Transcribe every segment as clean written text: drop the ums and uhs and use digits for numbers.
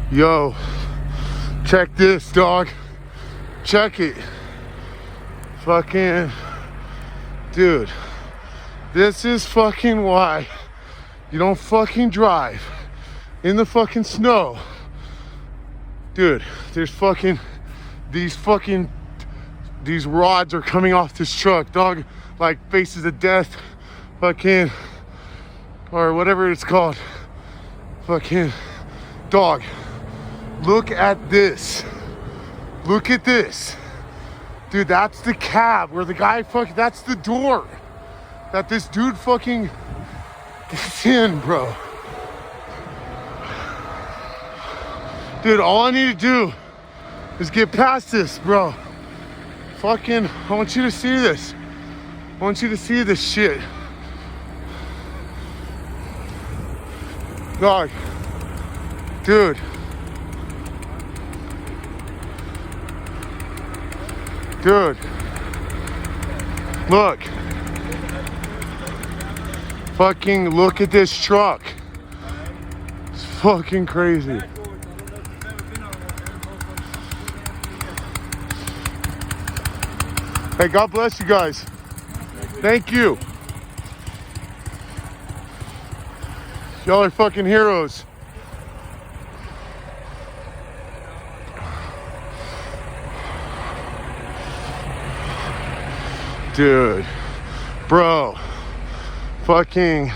Yo, check this, dog. Check it. Fucking, dude, this is fucking why you don't fucking drive in the fucking snow. Dude, there's fucking, these rods are coming off this truck, dog, like faces of death, fucking, or whatever it's called. Fucking, dog, look at this. Look at this. Dude, that's the cab where the guy that's the door that this dude fucking gets in, bro. Dude, all I need to do is get past this, bro. Fucking, I want you to see this. I want you to see this shit. Dog. Dude. Dude. Look. Fucking look at this truck. It's fucking crazy. Hey, God bless you guys. Thank you. Y'all are fucking heroes. Dude, bro, fucking,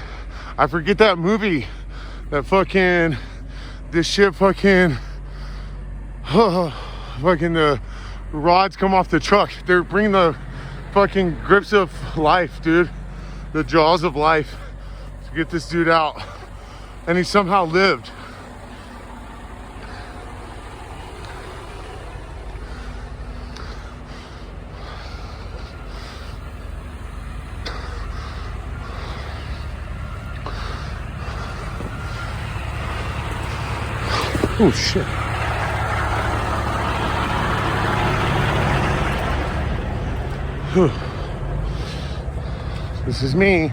I forget that movie, that fucking, this shit fucking, fucking the rods come off the truck. They're bringing the fucking grips of life, dude, the jaws of life to get this dude out. And he somehow lived. Oh shit. This is me.